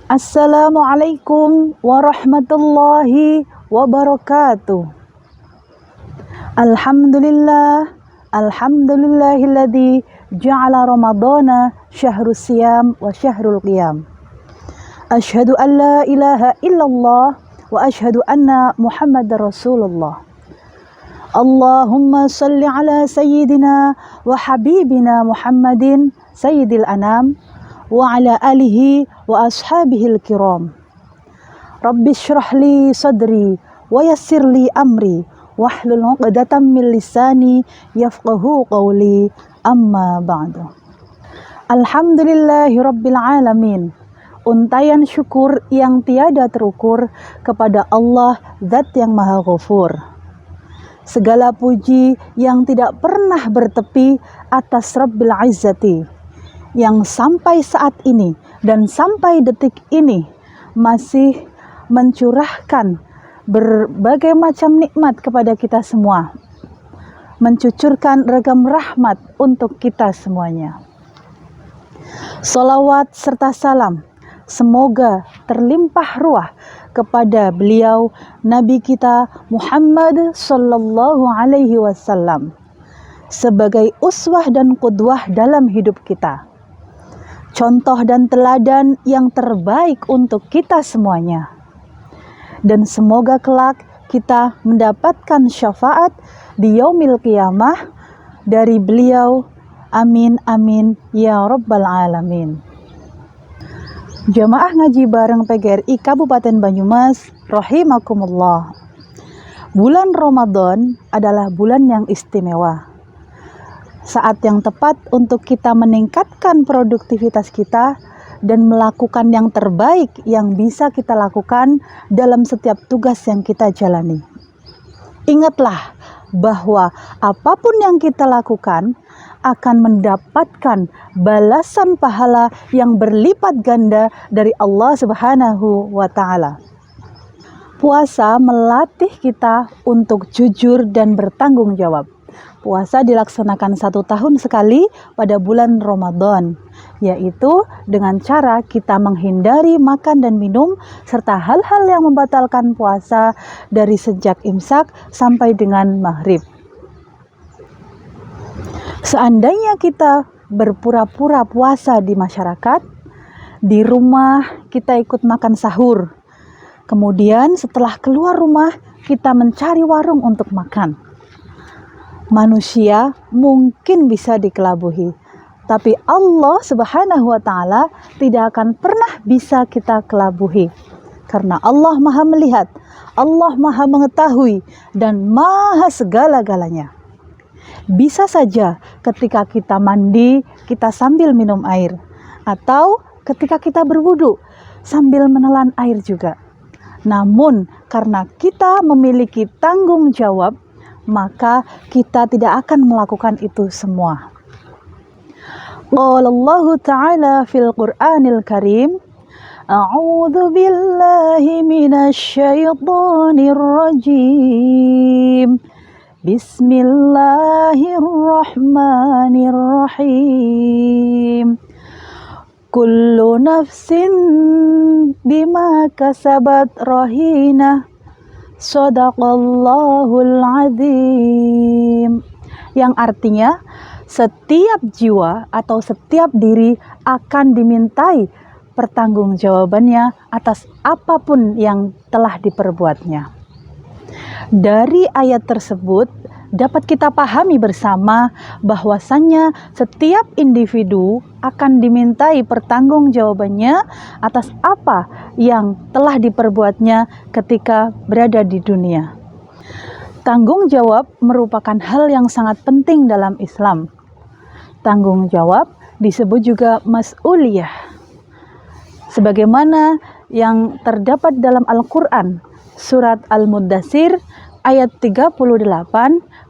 Assalamualaikum warahmatullahi wabarakatuh. Alhamdulillahilladzi ja'ala ramadhana syahrus siyam wa syahrul qiyam. Asyhadu an la ilaha illallah wa asyhadu anna Muhammadar Rasulullah. Allahumma salli ala sayyidina wa habibina Muhammadin sayyidil anam wa ala alihi wa ashabihil kiram. Rabbi syrah li sadri wa yassir li amri wahlul 'uqdatam min lisani yafqahu qawli, amma ba'du. Alhamdulillahi rabbil alamin. Untayan syukur yang tiada terukur kepada Allah Zat yang Maha Ghafur. Segala puji yang tidak pernah bertepi atas Rabbil Izzati yang sampai saat ini dan sampai detik ini masih mencurahkan berbagai macam nikmat kepada kita semua, mencucurkan ragam rahmat untuk kita semuanya. Salawat serta salam semoga terlimpah ruah kepada beliau Nabi kita Muhammad sallallahu alaihi wasallam sebagai uswah dan qudwah dalam hidup kita, contoh dan teladan yang terbaik untuk kita semuanya. Dan semoga kelak kita mendapatkan syafaat di yaumil qiyamah dari beliau. Amin amin ya rabbal alamin. Jamaah ngaji bareng PGRI Kabupaten Banyumas rahimakumullah. Bulan Ramadan adalah bulan yang istimewa. Saat yang tepat untuk kita meningkatkan produktivitas kita dan melakukan yang terbaik yang bisa kita lakukan dalam setiap tugas yang kita jalani. Ingatlah bahwa apapun yang kita lakukan akan mendapatkan balasan pahala yang berlipat ganda dari Allah Subhanahu wa Ta'ala. Puasa melatih kita untuk jujur dan bertanggung jawab. Puasa dilaksanakan 1 tahun sekali pada bulan Ramadan, yaitu dengan cara kita menghindari makan dan minum serta hal-hal yang membatalkan puasa dari sejak imsak sampai dengan maghrib. Seandainya kita berpura-pura puasa di masyarakat, di rumah kita ikut makan sahur, kemudian setelah keluar rumah kita mencari warung untuk makan. Manusia mungkin bisa dikelabuhi, tapi Allah Subhanahu wa Ta'ala tidak akan pernah bisa kita kelabuhi, karena Allah Maha melihat, Allah Maha mengetahui, dan Maha segala-galanya. Bisa saja ketika kita mandi, kita sambil minum air, atau ketika kita berwudu sambil menelan air juga. Namun karena kita memiliki tanggung jawab, maka kita tidak akan melakukan itu semua. Qala Allah Ta'ala fil Qur'anil Karim, A'udzu billahi minasy syaithanir rajim. Bismillahirrahmanirrahim. Kullu nafsin bima kasabat rahinah. Shadaqallahul azim. Yang artinya setiap jiwa atau setiap diri akan dimintai pertanggungjawabannya atas apapun yang telah diperbuatnya. Dari ayat tersebut dapat kita pahami bersama bahwasannya setiap individu akan dimintai pertanggungjawabannya atas apa yang telah diperbuatnya ketika berada di dunia. Tanggung jawab merupakan hal yang sangat penting dalam Islam. Tanggung jawab disebut juga mas'uliyah. Sebagaimana yang terdapat dalam Al-Quran, surat Al-Muddatsir ayat 38,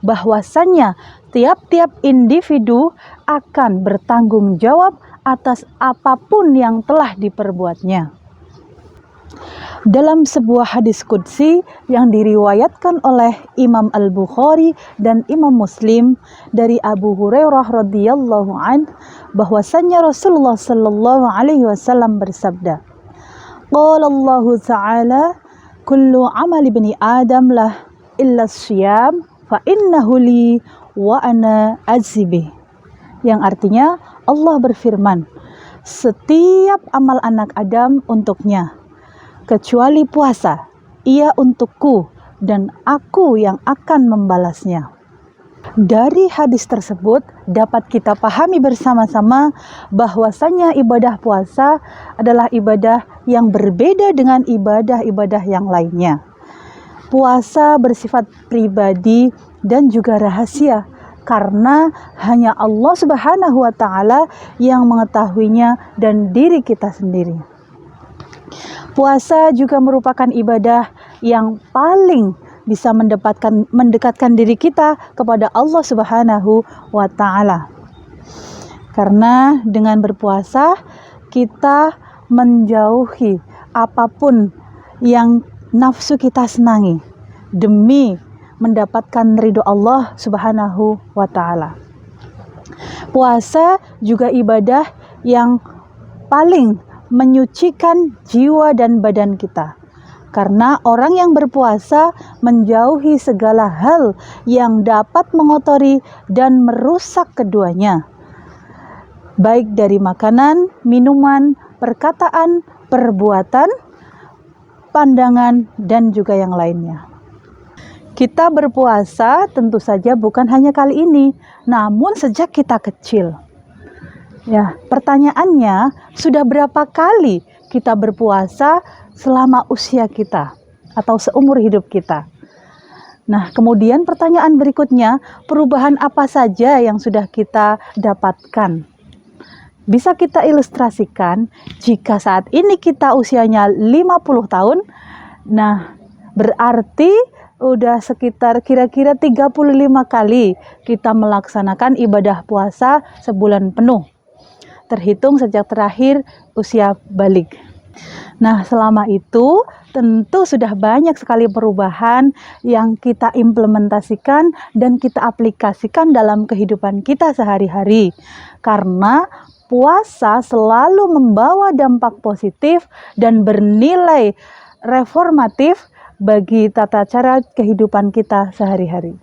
bahwasannya tiap-tiap individu akan bertanggung jawab atas apapun yang telah diperbuatnya. Dalam sebuah hadis qudsi yang diriwayatkan oleh Imam Al-Bukhari dan Imam Muslim dari Abu Hurairah radhiyallahu an, bahwasannya Rasulullah sallallahu alaihi wasallam bersabda, Qala Allah Ta'ala, kullu amali bani Adam lah illa syiyam fa innahu li wa ana azibi. Yang artinya Allah berfirman, setiap amal anak Adam untuknya, kecuali puasa, ia untukku dan aku yang akan membalasnya. Dari hadis tersebut dapat kita pahami bersama-sama bahwasanya ibadah puasa adalah ibadah yang berbeda dengan ibadah-ibadah yang lainnya. Puasa bersifat pribadi dan juga rahasia karena hanya Allah Subhanahu wa Ta'ala yang mengetahuinya dan diri kita sendiri. Puasa juga merupakan ibadah yang paling bisa mendekatkan diri kita kepada Allah Subhanahu wa Ta'ala. Karena dengan berpuasa kita menjauhi apapun yang nafsu kita senangi demi mendapatkan ridho Allah Subhanahu wa Ta'ala. Puasa juga ibadah yang paling menyucikan jiwa dan badan kita. Karena orang yang berpuasa menjauhi segala hal yang dapat mengotori dan merusak keduanya. Baik dari makanan, minuman, perkataan, perbuatan, pandangan, dan juga yang lainnya. Kita berpuasa tentu saja bukan hanya kali ini, namun sejak kita kecil. Ya, pertanyaannya, sudah berapa kali kita berpuasa selama usia kita atau seumur hidup kita? Nah, kemudian pertanyaan berikutnya, perubahan apa saja yang sudah kita dapatkan? Bisa kita ilustrasikan jika saat ini kita usianya 50 tahun, nah berarti udah sekitar kira-kira 35 kali kita melaksanakan ibadah puasa sebulan penuh. Terhitung sejak terakhir usia balik. Nah, selama itu tentu sudah banyak sekali perubahan yang kita implementasikan dan kita aplikasikan dalam kehidupan kita sehari-hari. Karena puasa selalu membawa dampak positif dan bernilai reformatif bagi tata cara kehidupan kita sehari-hari.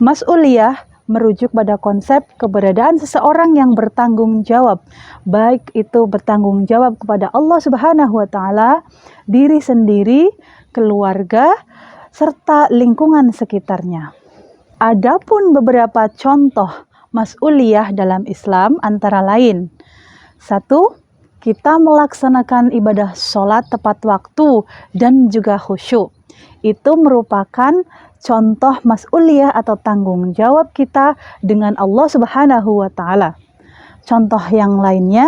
Mas'uliyah merujuk pada konsep keberadaan seseorang yang bertanggung jawab, baik itu bertanggung jawab kepada Allah Subhanahu wa Ta'ala, diri sendiri, keluarga, serta lingkungan sekitarnya. Adapun beberapa contoh mas'uliyah dalam Islam antara lain: 1. Kita melaksanakan ibadah sholat tepat waktu dan juga khusyuk. Itu merupakan contoh mas'uliyah atau tanggung jawab kita dengan Allah Subhanahu wa Ta'ala. Contoh yang lainnya,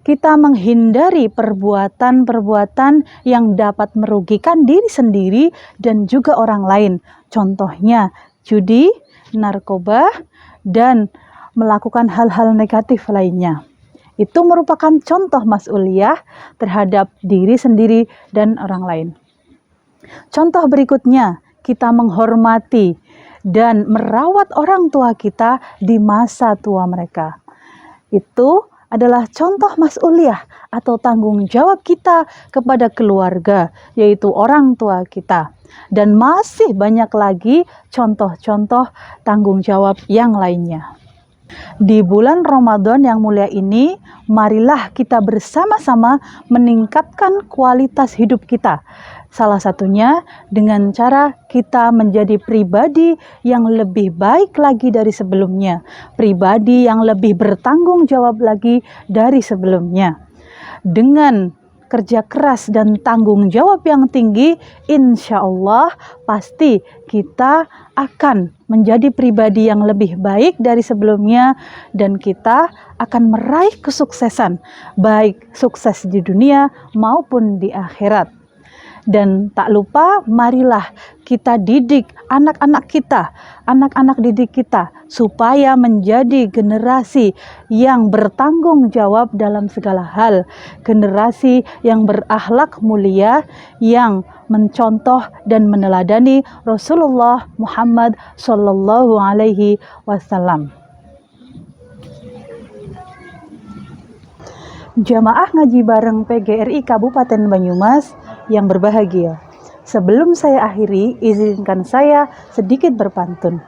kita menghindari perbuatan-perbuatan yang dapat merugikan diri sendiri dan juga orang lain. Contohnya judi, narkoba, dan melakukan hal-hal negatif lainnya. Itu merupakan contoh mas'uliyah terhadap diri sendiri dan orang lain. Contoh berikutnya, kita menghormati dan merawat orang tua kita di masa tua mereka. Itu adalah contoh mas'uliyah atau tanggung jawab kita kepada keluarga, yaitu orang tua kita. Dan masih banyak lagi contoh-contoh tanggung jawab yang lainnya. Di bulan Ramadan yang mulia ini, marilah kita bersama-sama meningkatkan kualitas hidup kita. Salah satunya dengan cara kita menjadi pribadi yang lebih baik lagi dari sebelumnya. Pribadi yang lebih bertanggung jawab lagi dari sebelumnya. Dengan kerja keras dan tanggung jawab yang tinggi, insya Allah pasti kita akan menjadi pribadi yang lebih baik dari sebelumnya dan kita akan meraih kesuksesan, baik sukses di dunia maupun di akhirat. Dan tak lupa, marilah kita didik anak-anak kita, anak-anak didik kita, supaya menjadi generasi yang bertanggung jawab dalam segala hal. Generasi yang berakhlak mulia, yang mencontoh dan meneladani Rasulullah Muhammad Sallallahu Alaihi Wasallam. Jamaah ngaji bareng PGRI Kabupaten Banyumas yang berbahagia. Sebelum saya akhiri, izinkan saya sedikit berpantun.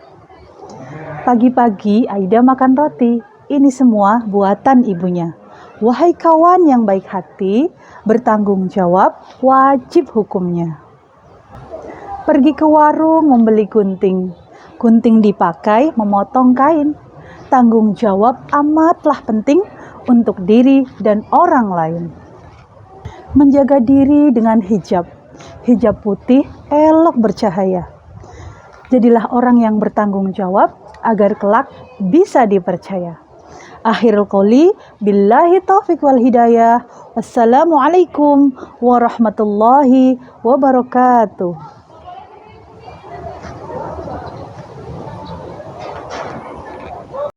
Pagi-pagi Aida makan roti, ini semua buatan ibunya. Wahai kawan yang baik hati, bertanggung jawab, wajib hukumnya. Pergi ke warung membeli gunting, gunting dipakai memotong kain. Tanggung jawab amatlah penting untuk diri dan orang lain. Menjaga diri dengan hijab, hijab putih elok bercahaya. Jadilah orang yang bertanggung jawab agar kelak bisa dipercaya. Akhirul qouli, billahi taufiq wal hidayah. Wassalamualaikum warahmatullahi wabarakatuh.